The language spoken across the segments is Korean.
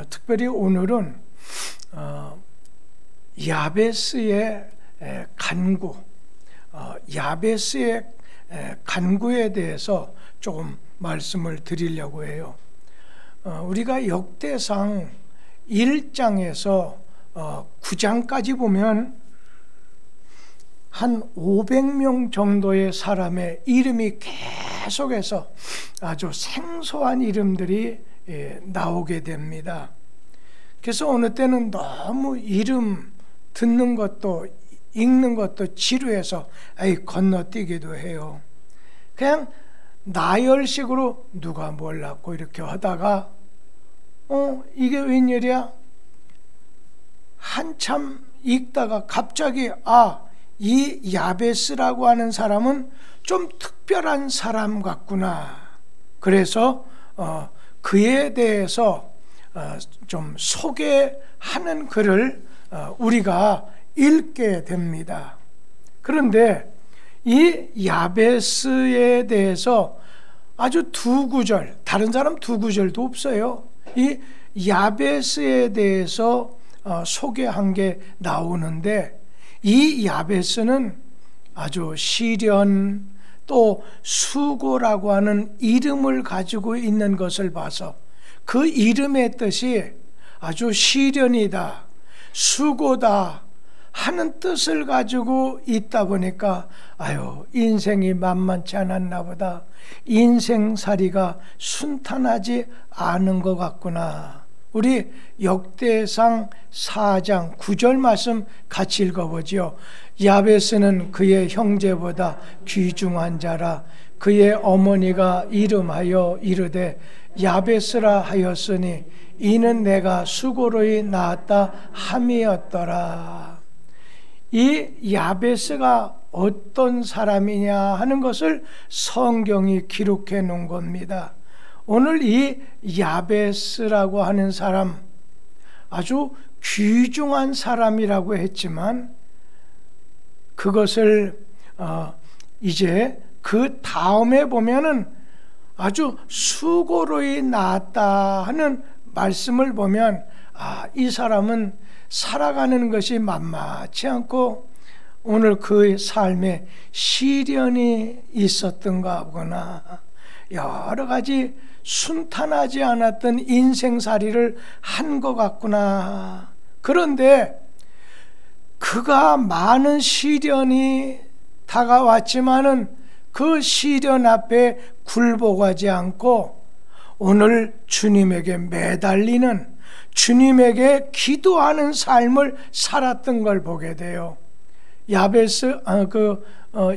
특별히 오늘은 야베스의 간구, 야베스의 간구에 대해서 조금 말씀을 드리려고 해요. 우리가 역대상 1장에서 9장까지 보면 한 500명 정도의 사람의 이름이 계속해서 아주 생소한 이름들이 나오게 됩니다. 그래서 어느 때는 너무 이름 듣는 것도 읽는 것도 지루해서 건너뛰기도 해요. 그냥 나열식으로 누가 몰랐고 이렇게 하다가 이게 웬일이야? 한참 읽다가 갑자기 이 야베스라고 하는 사람은 좀 특별한 사람 같구나. 그래서 그에 대해서 좀 소개하는 글을 우리가 읽게 됩니다. 그런데 이 야베스에 대해서 아주 두 구절, 다른 사람 두 구절도 없어요. 이 야베스에 대해서 소개한 게 나오는데, 이 야베스는 아주 시련 또 수고라고 하는 이름을 가지고 있는 것을 봐서 그 이름의 뜻이 아주 시련이다, 수고다 하는 뜻을 가지고 있다 보니까 인생이 만만치 않았나 보다, 인생살이가 순탄하지 않은 것 같구나. 우리 역대상 4장 9절 말씀 같이 읽어보지요. 야베스는 그의 형제보다 귀중한 자라. 그의 어머니가 이름하여 이르되 야베스라 하였으니 이는 내가 수고로이 낳았다 함이었더라. 이 야베스가 어떤 사람이냐 하는 것을 성경이 기록해 놓은 겁니다. 오늘 이 야베스라고 하는 사람, 아주 귀중한 사람이라고 했지만 그것을 이제 그 다음에 보면은 아주 수고로이 낳았다 하는 말씀을 보면 이 사람은 살아가는 것이 만만치 않고 오늘 그 삶에 시련이 있었던가 보거나 여러 가지 순탄하지 않았던 인생살이를 한 것 같구나. 그런데 그가 많은 시련이 다가왔지만은 그 시련 앞에 굴복하지 않고 오늘 주님에게 매달리는, 주님에게 기도하는 삶을 살았던 걸 보게 돼요. 야베스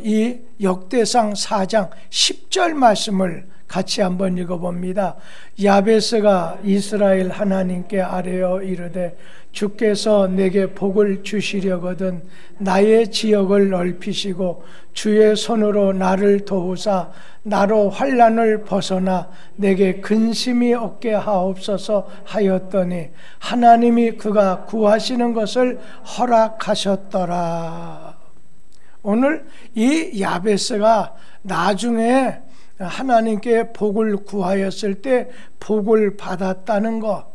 이 역대상 4장 10절 말씀을 같이 한번 읽어봅니다. 야베스가 이스라엘 하나님께 아뢰어 이르되 주께서 내게 복을 주시려거든 나의 지역을 넓히시고 주의 손으로 나를 도우사 나로 환난을 벗어나 내게 근심이 없게 하옵소서 하였더니 하나님이 그가 구하시는 것을 허락하셨더라. 오늘 이 야베스가 나중에 하나님께 복을 구하였을 때 복을 받았다는 것,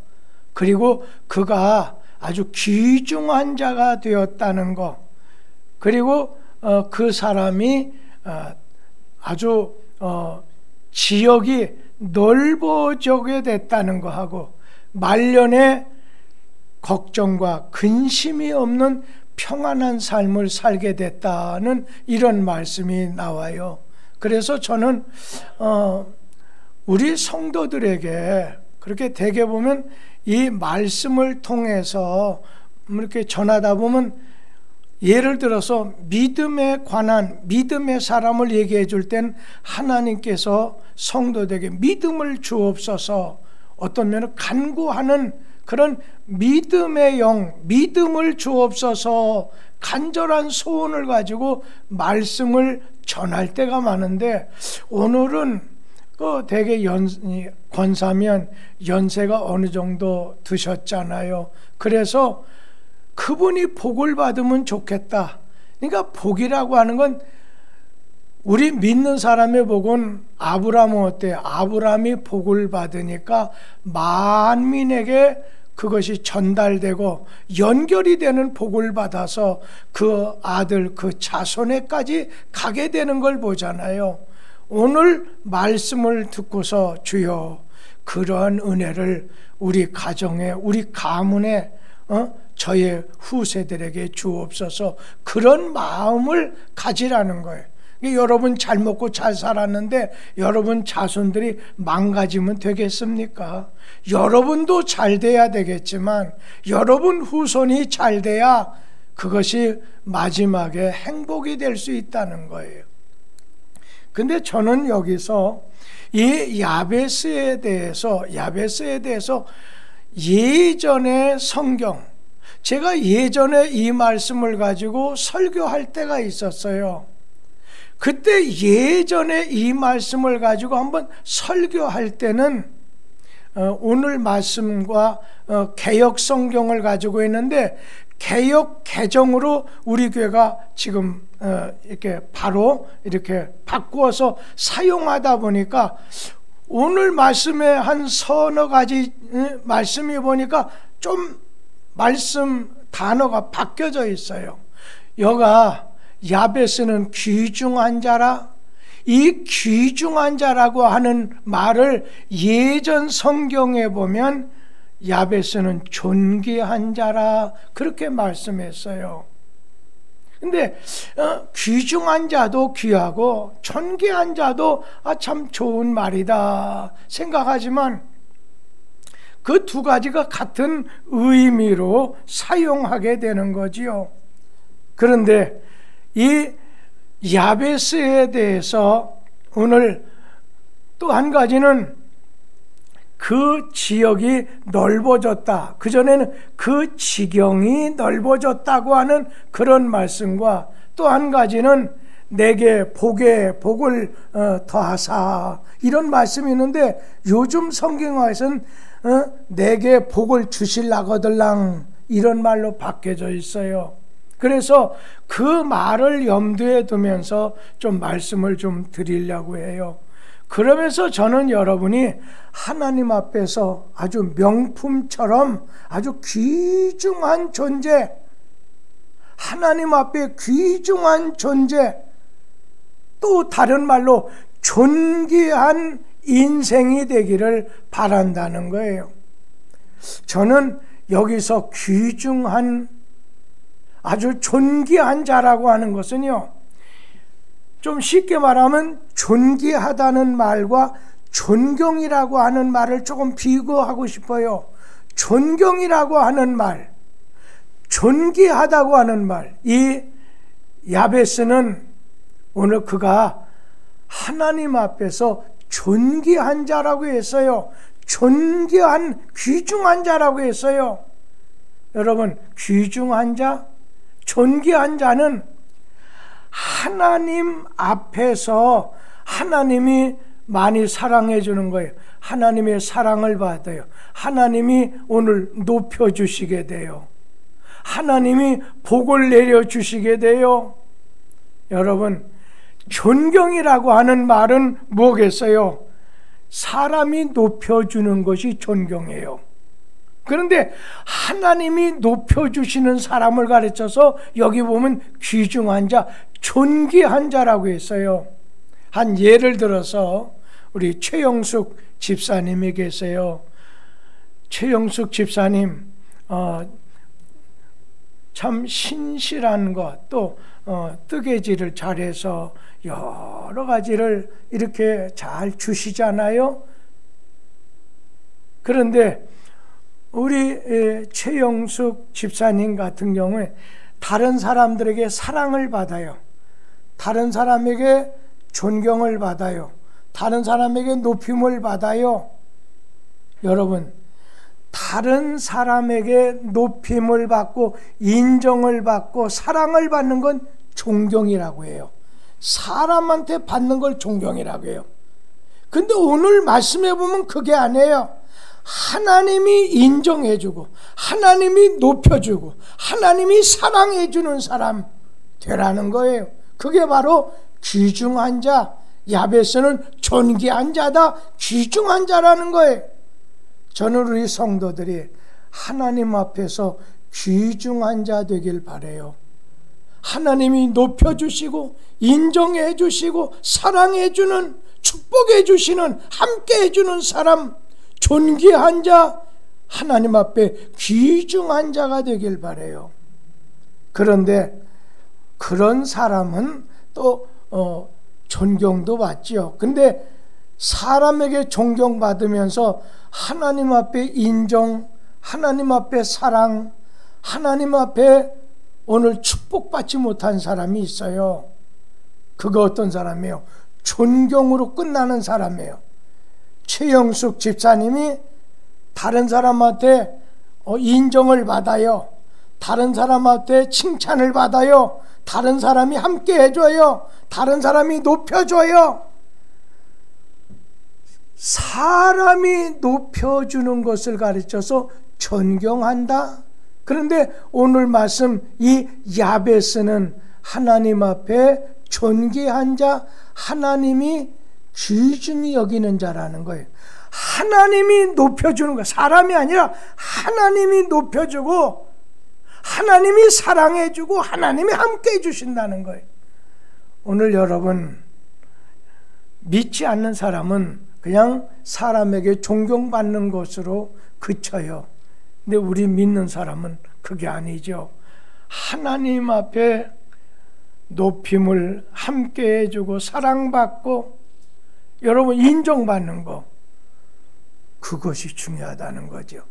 그리고 그가 아주 귀중한 자가 되었다는 것, 그리고 그 사람이 아주 지역이 넓어지게 됐다는 것하고 말년에 걱정과 근심이 없는 평안한 삶을 살게 됐다는 이런 말씀이 나와요. 그래서 저는 우리 성도들에게 그렇게 되게 보면 이 말씀을 통해서 이렇게 전하다 보면 예를 들어서 믿음에 관한 믿음의 사람을 얘기해 줄 땐 하나님께서 성도들에게 믿음을 주옵소서, 어떤 면은 간구하는 그런 믿음의 영, 믿음을 주옵소서 간절한 소원을 가지고 말씀을 전할 때가 많은데, 오늘은 되게 권사면 연세가 어느 정도 드셨잖아요. 그래서 그분이 복을 받으면 좋겠다. 그러니까 복이라고 하는 건 우리 믿는 사람의 복은 아브라함은 어때요? 아브라함이 복을 받으니까 만민에게 그것이 전달되고 연결이 되는 복을 받아서 그 아들, 그 자손에까지 가게 되는 걸 보잖아요. 오늘 말씀을 듣고서 주여 그러한 은혜를 우리 가정에, 우리 가문에, 저의 후세들에게 주옵소서, 그런 마음을 가지라는 거예요. 여러분 잘 먹고 잘 살았는데 여러분 자손들이 망가지면 되겠습니까? 여러분도 잘 돼야 되겠지만 여러분 후손이 잘 돼야 그것이 마지막에 행복이 될 수 있다는 거예요. 근데 저는 여기서 이 야베스에 대해서 예전에 성경, 제가 예전에 이 말씀을 가지고 설교할 때가 있었어요. 그때 예전에 이 말씀을 가지고 한번 설교할 때는 오늘 말씀과 개역 성경을 가지고 있는데 개역 개정으로 우리 교회가 지금 이렇게 바로 이렇게 바꾸어서 사용하다 보니까 오늘 말씀에 한 서너 가지 말씀이 보니까 좀 말씀 단어가 바뀌어져 있어요. 여가 야베스는 귀중한 자라, 이 귀중한 자라고 하는 말을 예전 성경에 보면 야베스는 존귀한 자라 그렇게 말씀했어요. 근데 귀중한 자도 귀하고 존귀한 자도 참 좋은 말이다 생각하지만 그 두 가지가 같은 의미로 사용하게 되는 거지요. 그런데 이 야베스에 대해서 오늘 또 한 가지는 그 지역이 넓어졌다, 그전에는 그 지경이 넓어졌다고 하는 그런 말씀과 또 한 가지는 내게 복에 복을 더하사 이런 말씀이 있는데 요즘 성경화에서는 내게 복을 주실라거들랑 이런 말로 바뀌어져 있어요. 그래서 그 말을 염두에 두면서 좀 말씀을 좀 드리려고 해요. 그러면서 저는 여러분이 하나님 앞에서 아주 명품처럼 아주 귀중한 존재, 하나님 앞에 귀중한 존재, 또 다른 말로 존귀한 인생이 되기를 바란다는 거예요. 저는 여기서 귀중한 아주 존귀한 자라고 하는 것은요, 좀 쉽게 말하면 존귀하다는 말과 존경이라고 하는 말을 조금 비교하고 싶어요. 존경이라고 하는 말, 존귀하다고 하는 말, 이 야베스는 오늘 그가 하나님 앞에서 존귀한 자라고 했어요. 존귀한 귀중한 자라고 했어요. 여러분, 귀중한 자, 존귀한 자는 하나님 앞에서 하나님이 많이 사랑해 주는 거예요. 하나님의 사랑을 받아요. 하나님이 오늘 높여주시게 돼요. 하나님이 복을 내려주시게 돼요. 여러분, 존경이라고 하는 말은 뭐겠어요? 사람이 높여주는 것이 존경이에요. 그런데 하나님이 높여주시는 사람을 가르쳐서 여기 보면 귀중한 자, 존귀한 자라고 했어요. 한 예를 들어서 우리 최영숙 집사님이 계세요. 최영숙 집사님 참 신실한 것, 또 뜨개질을 잘해서 여러 가지를 이렇게 잘 주시잖아요. 그런데 우리 최영숙 집사님 같은 경우에 다른 사람들에게 사랑을 받아요. 다른 사람에게 존경을 받아요. 다른 사람에게 높임을 받아요. 여러분, 다른 사람에게 높임을 받고 인정을 받고 사랑을 받는 건 존경이라고 해요. 사람한테 받는 걸 존경이라고 해요. 근데 오늘 말씀해 보면 그게 아니에요. 하나님이 인정해주고 하나님이 높여주고 하나님이 사랑해주는 사람 되라는 거예요. 그게 바로 귀중한 자, 야베스는 존귀한 자다, 귀중한 자라는 거예요. 저는 우리 성도들이 하나님 앞에서 귀중한 자 되길 바라요. 하나님이 높여주시고 인정해 주시고 사랑해 주는, 축복해 주시는, 함께 해주는 사람, 존귀한 자, 하나님 앞에 귀중한 자가 되길 바라요. 그런데 그런 사람은 또 존경도 받지요. 근데 사람에게 존경받으면서 하나님 앞에 인정, 하나님 앞에 사랑, 하나님 앞에 오늘 축복받지 못한 사람이 있어요. 그거 어떤 사람이에요? 존경으로 끝나는 사람이에요. 최영숙 집사님이 다른 사람한테 인정을 받아요. 다른 사람한테 칭찬을 받아요. 다른 사람이 함께 해줘요. 다른 사람이 높여줘요. 사람이 높여주는 것을 가르쳐서 존경한다. 그런데 오늘 말씀 이 야베스는 하나님 앞에 존귀한 자, 하나님이 귀중히 여기는 자라는 거예요. 하나님이 높여주는 거예요. 사람이 아니라 하나님이 높여주고 하나님이 사랑해주고 하나님이 함께 해주신다는 거예요. 오늘 여러분, 믿지 않는 사람은 그냥 사람에게 존경받는 것으로 그쳐요. 근데 우리 믿는 사람은 그게 아니죠. 하나님 앞에 높임을 함께 해주고 사랑받고 여러분 인정받는 거, 그것이 중요하다는 거죠.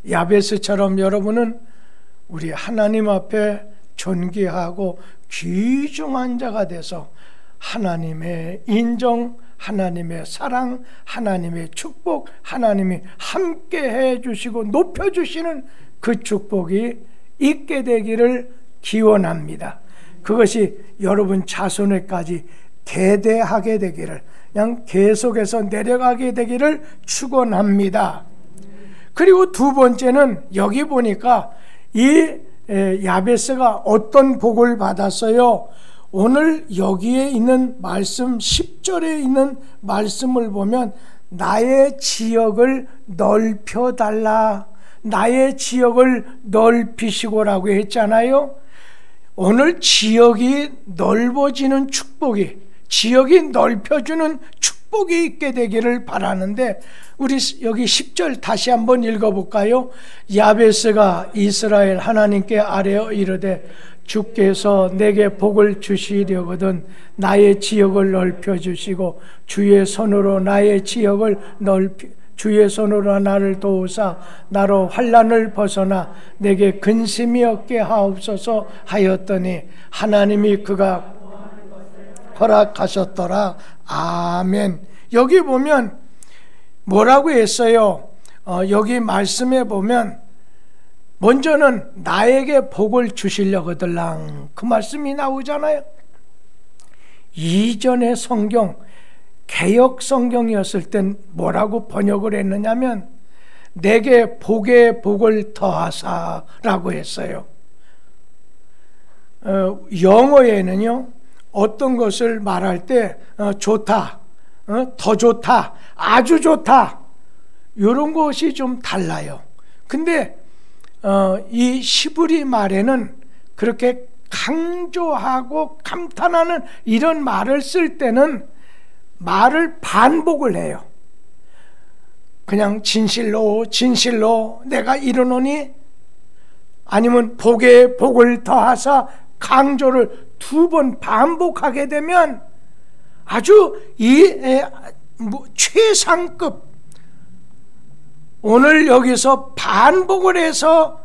야베스처럼 여러분은 우리 하나님 앞에 존귀하고 귀중한 자가 돼서 하나님의 인정, 하나님의 사랑, 하나님의 축복, 하나님이 함께 해주시고 높여주시는 그 축복이 있게 되기를 기원합니다. 그것이 여러분 자손에까지 대대하게 되기를, 그냥 계속해서 내려가게 되기를 축원합니다. 그리고 두 번째는 여기 보니까 이 야베스가 어떤 복을 받았어요? 오늘 여기에 있는 말씀 10절에 있는 말씀을 보면 나의 지역을 넓혀달라, 나의 지역을 넓히시고라고 했잖아요. 오늘 지역이 넓어지는 축복이, 지역이 넓혀주는 축복이 있게 되기를 바라는데, 우리 여기 10절 다시 한번 읽어볼까요? 야베스가 이스라엘 하나님께 아뢰어 이르되 주께서 내게 복을 주시려거든 나의 지역을 넓혀주시고 주의 손으로 나의 지역을 주의 손으로 나를 도우사 나로 환난을 벗어나 내게 근심이 없게 하옵소서 하였더니 하나님이 그가 허락하셨더라. 아멘. 여기 보면 뭐라고 했어요? 여기 말씀에 보면 먼저는 나에게 복을 주시려거들랑, 그 말씀이 나오잖아요. 이전의 성경, 개역 성경이었을 땐 뭐라고 번역을 했느냐면 내게 복에 복을 더하사라고 했어요. 영어에는요, 어떤 것을 말할 때 좋다, 더 좋다, 아주 좋다, 이런 것이 좀 달라요. 근데 이 히브리 말에는 그렇게 강조하고 감탄하는 이런 말을 쓸 때는 말을 반복을 해요. 그냥 진실로 진실로 내가 이르노니, 아니면 복에 복을 더하사, 강조를 두 번 반복하게 되면 아주 최상급, 오늘 여기서 반복을 해서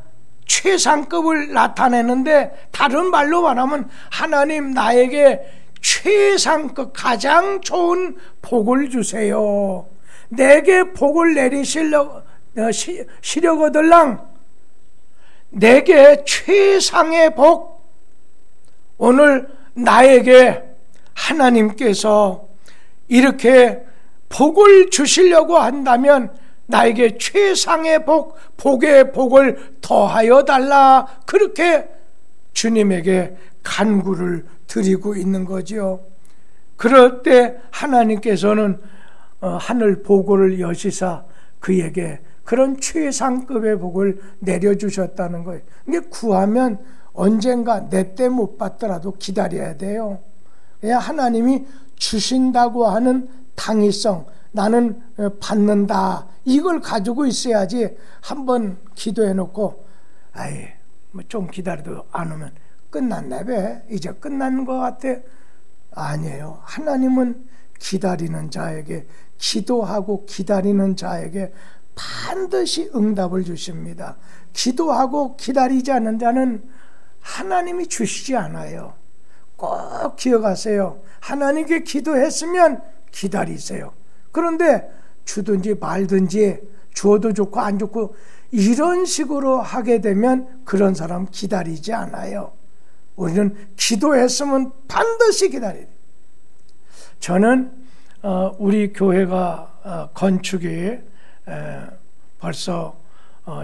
최상급을 나타내는데, 다른 말로 말하면 하나님 나에게 최상급, 가장 좋은 복을 주세요. 내게 복을 내리시려거들랑 내게 최상의 복, 오늘 나에게 하나님께서 이렇게 복을 주시려고 한다면 나에게 최상의 복, 복의 복을 더하여 달라, 그렇게 주님에게 간구를 드리고 있는 거죠. 그럴 때 하나님께서는 하늘 보고를 여시사 그에게 그런 최상급의 복을 내려주셨다는 거예요. 이게 구하면 언젠가 내 때 못 받더라도 기다려야 돼요. 그냥 하나님이 주신다고 하는 당위성, 나는 받는다, 이걸 가지고 있어야지. 한번 기도해 놓고 아이 뭐 좀 기다려도 안 오면 끝났네 배, 이제 끝난 것 같아. 아니에요. 하나님은 기다리는 자에게, 기도하고 기다리는 자에게 반드시 응답을 주십니다. 기도하고 기다리지 않는 자는 하나님이 주시지 않아요. 꼭 기억하세요. 하나님께 기도했으면 기다리세요. 그런데 주든지 말든지, 주어도 좋고 안 좋고 이런 식으로 하게 되면 그런 사람 기다리지 않아요. 우리는 기도했으면 반드시 기다려야 돼요. 저는 우리 교회가 건축이 벌써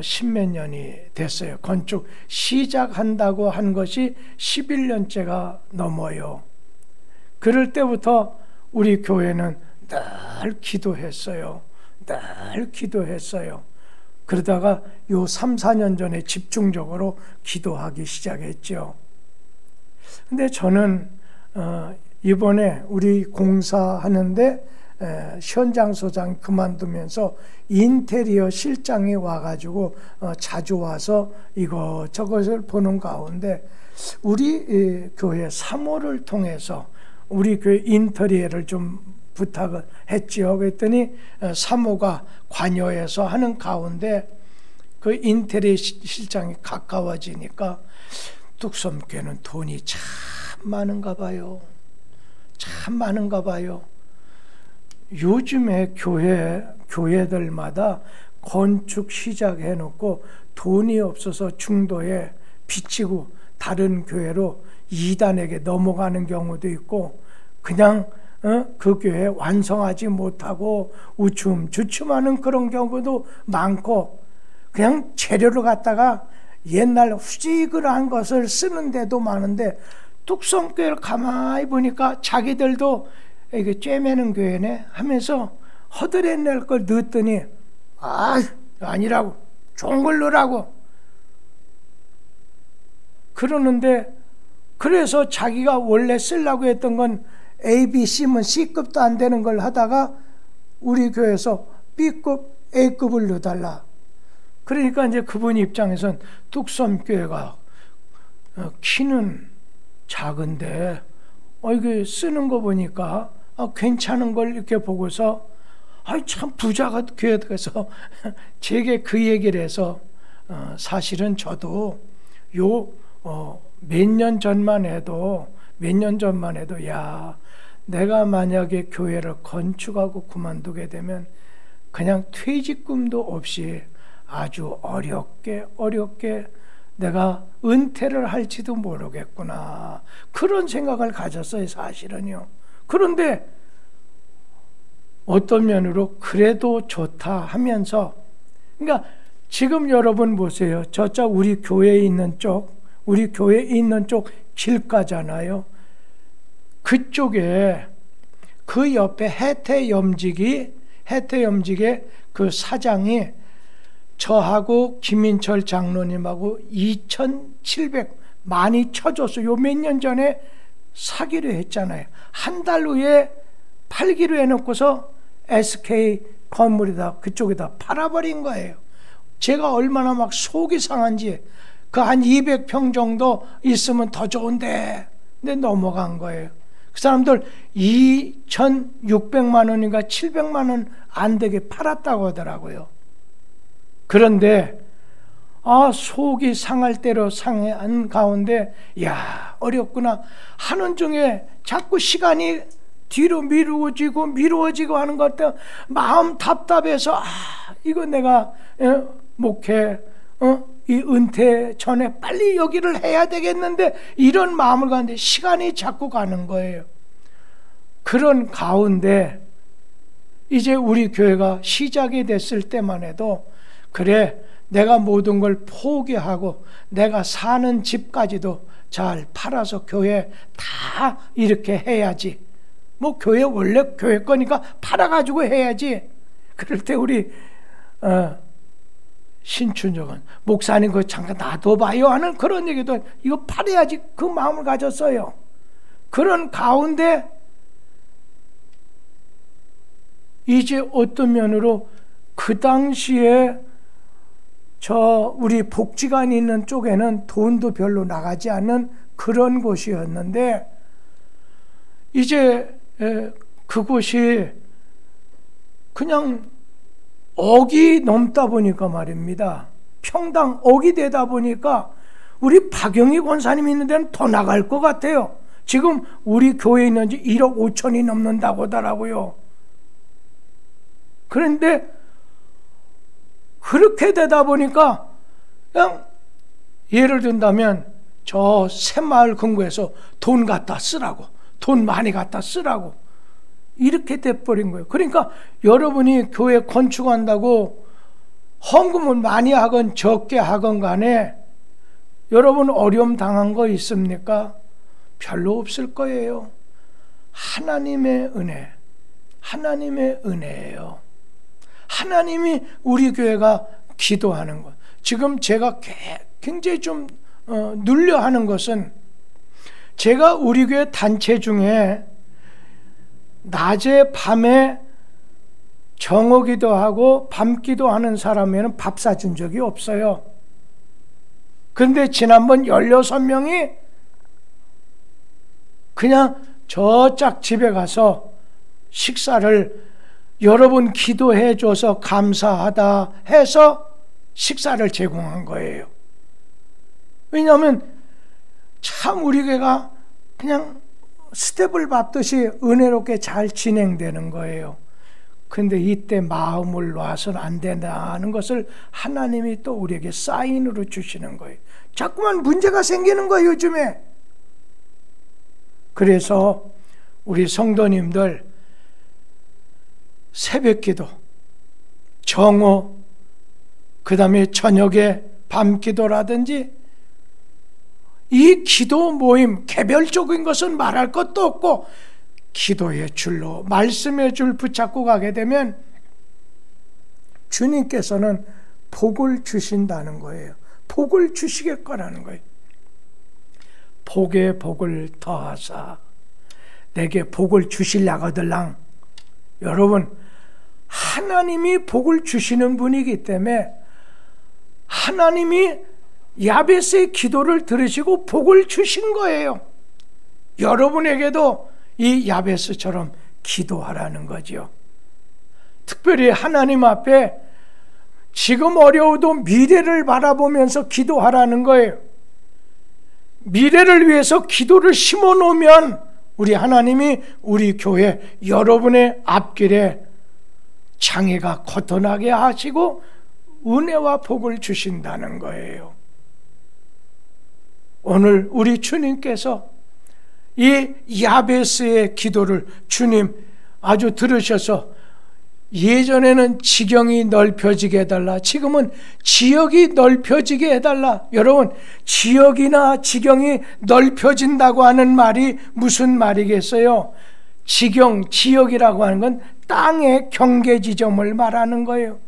십몇 년이 됐어요. 건축 시작한다고 한 것이 11년째가 넘어요. 그럴 때부터 우리 교회는 늘 기도했어요. 늘 기도했어요. 그러다가 요 3, 4년 전에 집중적으로 기도하기 시작했죠. 근데 저는 이번에 우리 공사하는데 현장 소장 그만두면서 인테리어 실장이 와가지고 자주 와서 이것저것을 보는 가운데 우리 교회 사모를 통해서 우리 교회 인테리어를 좀 부탁을 했지요. 그랬더니 사모가 관여해서 하는 가운데 그 인테리어 실장이 가까워지니까 뚝섬교회는 돈이 참 많은가 봐요. 참 많은가 봐요. 요즘에 교회들마다 건축 시작해놓고 돈이 없어서 중도에 비치고 다른 교회로 이단에게 넘어가는 경우도 있고, 그냥 그 교회 완성하지 못하고 우춤주춤하는 그런 경우도 많고, 그냥 재료를 갖다가 옛날 후지근한 것을 쓰는 데도 많은데, 뚝섬교회를 가만히 보니까 자기들도 이게 쬐매는 교회네 하면서 허드렛낼 걸 넣었더니 아니라고, 좋은 걸 넣으라고 그러는데, 그래서 자기가 원래 쓰려고 했던 건 A, B, C면 C급도 안 되는 걸 하다가 우리 교회에서 B급, A급을 넣어달라. 그러니까 이제 그분 입장에선 뚝섬교회가 키는 작은데 이게 쓰는 거 보니까 괜찮은 걸 이렇게 보고서 참 부자가 교회에 가서 제게 그 얘기를 해서 사실은 저도 몇 년 전만 해도 야, 내가 만약에 교회를 건축하고 그만두게 되면 그냥 퇴직금도 없이 아주 어렵게 내가 은퇴를 할지도 모르겠구나, 그런 생각을 가졌어요, 사실은요. 그런데 어떤 면으로 그래도 좋다 하면서, 그러니까 지금 여러분 보세요. 저쪽 우리 교회에 있는 쪽 길가잖아요. 그쪽에 그 옆에 해태염직의 그 사장이 저하고 김인철 장로님하고 2,700 많이 쳐줘서 요 몇 년 전에 사기로 했잖아요. 한 달 후에 팔기로 해놓고서 SK 건물에다 그쪽에다 팔아버린 거예요. 제가 얼마나 막 속이 상한지, 그 한 200평 정도 있으면 더 좋은데, 근데 넘어간 거예요. 그 사람들 2,600만 원인가 700만 원 안 되게 팔았다고 하더라고요. 그런데 속이 상할 대로 상한 가운데 어렵구나 하는 중에 자꾸 시간이 뒤로 미루어지고 하는 것 같아. 마음 답답해서 이거 내가 목회 이 은퇴 전에 빨리 여기를 해야 되겠는데, 이런 마음을 가는데 시간이 자꾸 가는 거예요. 그런 가운데 이제 우리 교회가 시작이 됐을 때만 해도, 그래 내가 모든 걸 포기하고 내가 사는 집까지도 잘 팔아서 교회 다 이렇게 해야지, 뭐 교회 원래 교회 거니까 팔아가지고 해야지. 그럴 때 우리 신춘적은 목사님 그거 잠깐 놔둬봐요 하는 그런 얘기도 이거 팔아야지 그 마음을 가졌어요. 그런 가운데 이제 어떤 면으로 그 당시에 우리 복지관이 있는 쪽에는 돈도 별로 나가지 않는 그런 곳이었는데 이제 그곳이 그냥 억이 넘다 보니까 말입니다. 평당 억이 되다 보니까 우리 박영희 권사님 있는 데는 더 나갈 것 같아요. 지금 우리 교회에 있는지 1억 5천이 넘는다고 하더라고요. 그런데 그렇게 되다 보니까 그냥 예를 든다면 저 새마을 금고에서 돈 갖다 쓰라고, 돈 많이 갖다 쓰라고 이렇게 돼버린 거예요. 그러니까 여러분이 교회 건축한다고 헌금을 많이 하건 적게 하건 간에 여러분 어려움 당한 거 있습니까? 별로 없을 거예요. 하나님의 은혜, 하나님의 은혜예요. 하나님이 우리 교회가 기도하는 것. 지금 제가 굉장히 좀 눌려하는 것은 제가 우리 교회 단체 중에 낮에 밤에 정오기도 하고 밤기도 하는 사람에는 밥 사준 적이 없어요. 그런데 지난번 16명이 그냥 저짝 집에 가서 식사를 여러분 기도해 줘서 감사하다 해서 식사를 제공한 거예요. 왜냐하면 참 우리 교회가 그냥 스텝을 밟듯이 은혜롭게 잘 진행되는 거예요. 그런데 이때 마음을 놔서는 안 된다는 것을 하나님이 또 우리에게 사인으로 주시는 거예요. 자꾸만 문제가 생기는 거예요, 요즘에. 그래서 우리 성도님들 새벽기도, 정오, 그 다음에 저녁에 밤기도라든지 이 기도 모임, 개별적인 것은 말할 것도 없고 기도의 줄로 말씀의 줄 붙잡고 가게 되면 주님께서는 복을 주신다는 거예요. 복을 주시겠거라는 거예요. 복에 복을 더하사 내게 복을 주실라거들랑. 여러분, 하나님이 복을 주시는 분이기 때문에 하나님이 야베스의 기도를 들으시고 복을 주신 거예요. 여러분에게도 이 야베스처럼 기도하라는 거죠. 특별히 하나님 앞에 지금 어려워도 미래를 바라보면서 기도하라는 거예요. 미래를 위해서 기도를 심어 놓으면 우리 하나님이 우리 교회 여러분의 앞길에 장애가 거듭나게 하시고 은혜와 복을 주신다는 거예요. 오늘 우리 주님께서 이 야베스의 기도를 주님 아주 들으셔서 예전에는 지경이 넓혀지게 해달라, 지금은 지역이 넓혀지게 해달라. 여러분, 지역이나 지경이 넓혀진다고 하는 말이 무슨 말이겠어요? 지경, 지역이라고 하는 건 땅의 경계 지점을 말하는 거예요.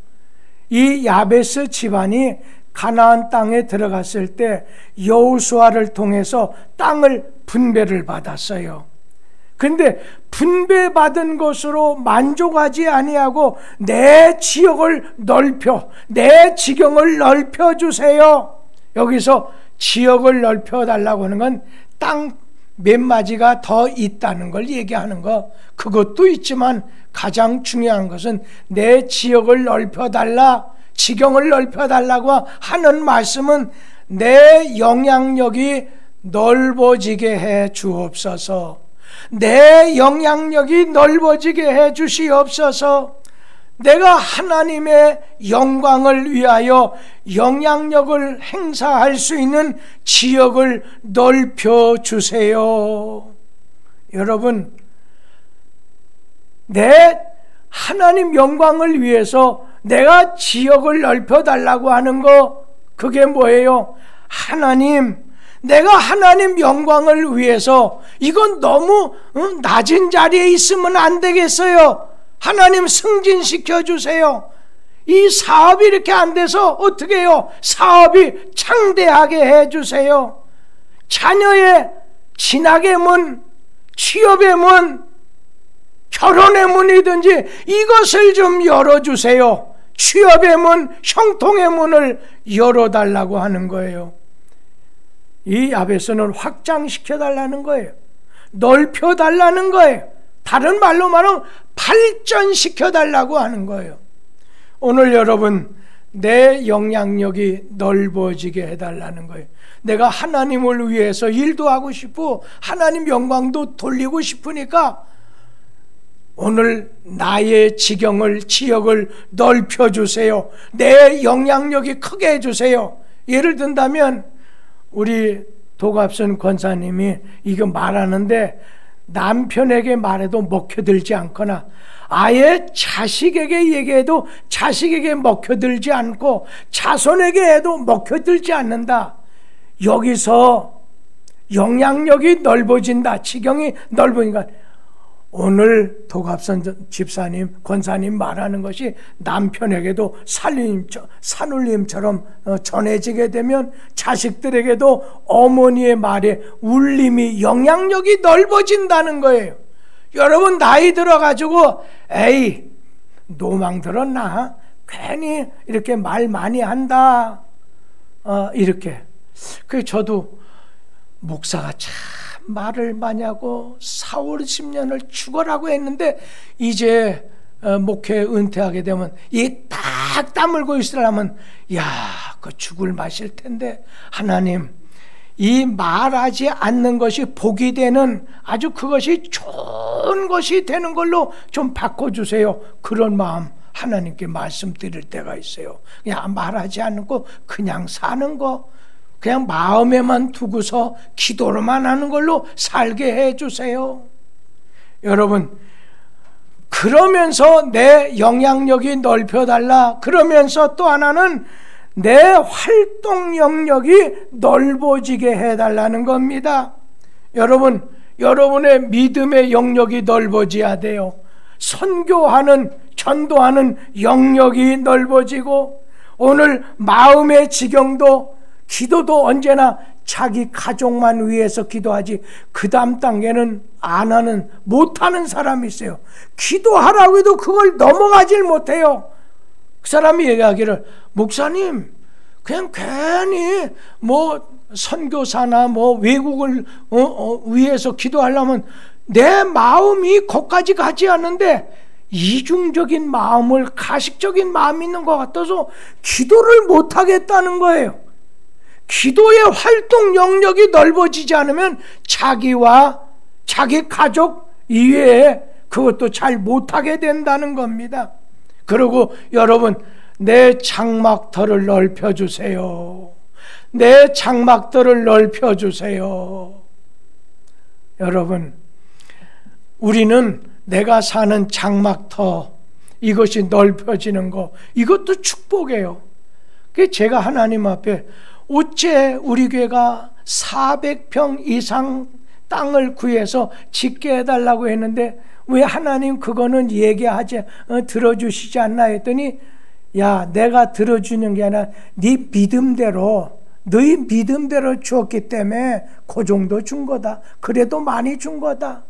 이 야베스 집안이 가나안 땅에 들어갔을 때 여호수아를 통해서 땅을 분배를 받았어요. 그런데 분배받은 것으로 만족하지 아니하고 내 지역을 넓혀, 내 지경을 넓혀주세요. 여기서 지역을 넓혀달라고 하는 건 땅 몇 마디가 더 있다는 걸 얘기하는 거, 그것도 있지만 가장 중요한 것은 내 지역을 넓혀달라, 지경을 넓혀달라고 하는 말씀은 내 영향력이 넓어지게 해 주옵소서. 내 영향력이 넓어지게 해 주시옵소서. 내가 하나님의 영광을 위하여 영향력을 행사할 수 있는 지역을 넓혀 주세요. 여러분, 내 하나님 영광을 위해서 내가 지역을 넓혀 달라고 하는 거, 그게 뭐예요? 하나님, 내가 하나님 영광을 위해서 이건 너무 낮은 자리에 있으면 안 되겠어요. 하나님 승진시켜 주세요. 이 사업이 이렇게 안 돼서 어떻게 해요? 사업이 창대하게 해주세요. 자녀의 진학의 문, 취업의 문, 결혼의 문이든지 이것을 좀 열어주세요. 취업의 문, 형통의 문을 열어달라고 하는 거예요. 이 야베스는 확장시켜달라는 거예요. 넓혀달라는 거예요. 다른 말로 말하면 발전시켜달라고 하는 거예요. 오늘 여러분, 내 영향력이 넓어지게 해달라는 거예요. 내가 하나님을 위해서 일도 하고 싶고 하나님 영광도 돌리고 싶으니까 오늘 나의 지역을 넓혀주세요. 내 영향력이 크게 해주세요. 예를 든다면 우리 도갑선 권사님이 이거 말하는데 남편에게 말해도 먹혀들지 않거나 아예 자식에게 얘기해도 자식에게 먹혀들지 않고 자손에게 해도 먹혀들지 않는다. 여기서 영향력이 넓어진다. 지경이 넓으니까 오늘 도갑선 집사님, 권사님 말하는 것이 남편에게도 산울림처럼 전해지게 되면 자식들에게도 어머니의 말에 울림이 영향력이 넓어진다는 거예요. 여러분 나이 들어가지고 에이 노망 들었나? 괜히 이렇게 말 많이 한다. 이렇게. 그 저도 목사가 참 말을 많이 하고 4, 5, 10년을 죽어라고 했는데 이제 목회 은퇴하게 되면 이 딱 다물고 있으려면 야, 그 죽을 마실 텐데 하나님 이 말하지 않는 것이 복이 되는 아주 그것이 좋은 것이 되는 걸로 좀 바꿔주세요. 그런 마음 하나님께 말씀드릴 때가 있어요. 그냥 말하지 않고 그냥 사는 거 그냥 마음에만 두고서 기도로만 하는 걸로 살게 해주세요. 여러분 그러면서 내 영향력이 넓혀달라. 그러면서 또 하나는 내 활동 영역이 넓어지게 해달라는 겁니다. 여러분 여러분의 믿음의 영역이 넓어져야 돼요. 선교하는 전도하는 영역이 넓어지고 오늘 마음의 지경도 기도도 언제나 자기 가족만 위해서 기도하지 그 다음 단계는 안 하는 못하는 사람이 있어요. 기도하라고 해도 그걸 넘어가질 못해요. 그 사람이 얘기하기를 목사님 그냥 괜히 뭐 선교사나 뭐 외국을 위해서 기도하려면 내 마음이 거기까지 가지 않는데 이중적인 마음을 가식적인 마음이 있는 것 같아서 기도를 못하겠다는 거예요. 기도의 활동 영역이 넓어지지 않으면 자기와 자기 가족 이외에 그것도 잘 못하게 된다는 겁니다. 그리고 여러분 내 장막터를 넓혀주세요. 내 장막터를 넓혀주세요. 여러분 우리는 내가 사는 장막터 이것이 넓혀지는 거 이것도 축복이에요. 그게 제가 하나님 앞에 어째 우리 교회가 400평 이상 땅을 구해서 짓게 해달라고 했는데 왜 하나님 그거는 얘기하지 들어주시지 않나 했더니 야 내가 들어주는 게 아니라 네 믿음대로 너희 믿음대로 주었기 때문에 그 정도 준 거다. 그래도 많이 준 거다.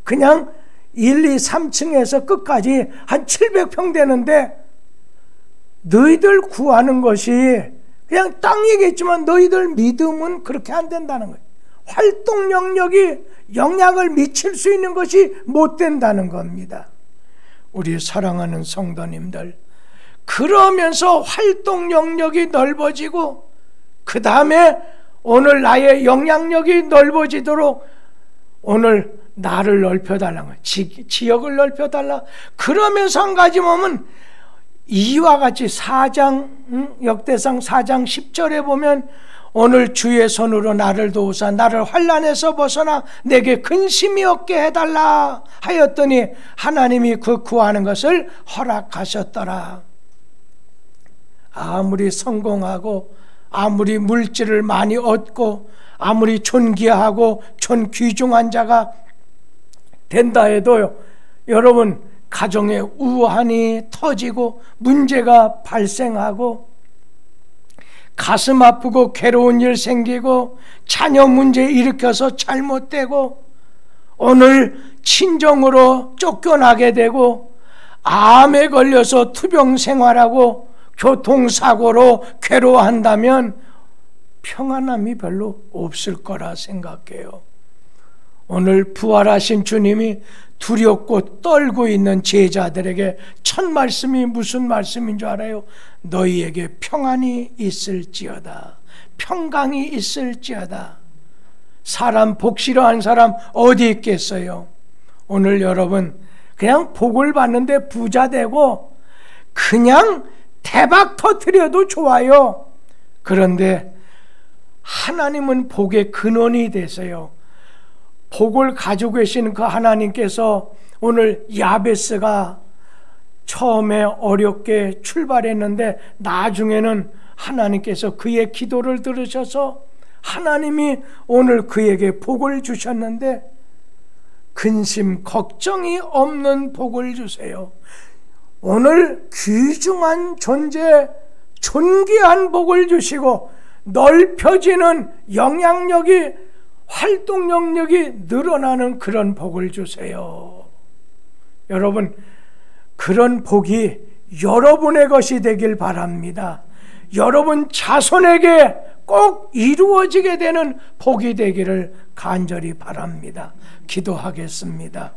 그냥 1, 2, 3층에서 끝까지 한 700평 되는데 너희들 구하는 것이 그냥 땅 얘기했지만 너희들 믿음은 그렇게 안 된다는 거예요. 활동 영역이 영향을 미칠 수 있는 것이 못 된다는 겁니다. 우리 사랑하는 성도님들 그러면서 활동 영역이 넓어지고 그 다음에 오늘 나의 영향력이 넓어지도록 오늘 나를 넓혀달라는 거예요. 지역을 넓혀달라. 그러면서 한 가지 보면 이와 같이 4장 역대상 4장 10절에 보면 오늘 주의 손으로 나를 도우사 나를 환난에서 벗어나 내게 근심이 없게 해달라 하였더니 하나님이 그 구하는 것을 허락하셨더라. 아무리 성공하고 아무리 물질을 많이 얻고 아무리 존귀하고 존귀중한 자가 된다 해도요, 여러분 가정에 우환이 터지고 문제가 발생하고 가슴 아프고 괴로운 일 생기고 자녀 문제 일으켜서 잘못되고 오늘 친정으로 쫓겨나게 되고 암에 걸려서 투병 생활하고 교통사고로 괴로워한다면 평안함이 별로 없을 거라 생각해요. 오늘 부활하신 주님이 두렵고 떨고 있는 제자들에게 첫 말씀이 무슨 말씀인 줄 알아요? 너희에게 평안이 있을지어다, 평강이 있을지어다. 사람 복 싫어하는 사람 어디 있겠어요? 오늘 여러분 그냥 복을 받는데 부자 되고 그냥 대박 터뜨려도 좋아요. 그런데 하나님은 복의 근원이 되세요. 복을 가지고 계신 그 하나님께서 오늘 야베스가 처음에 어렵게 출발했는데 나중에는 하나님께서 그의 기도를 들으셔서 하나님이 오늘 그에게 복을 주셨는데 근심 걱정이 없는 복을 주세요. 오늘 귀중한 존재, 존귀한 복을 주시고 넓혀지는 영향력이, 활동 영역이 늘어나는 그런 복을 주세요. 여러분, 그런 복이 여러분의 것이 되길 바랍니다. 여러분 자손에게 꼭 이루어지게 되는 복이 되기를 간절히 바랍니다. 기도하겠습니다.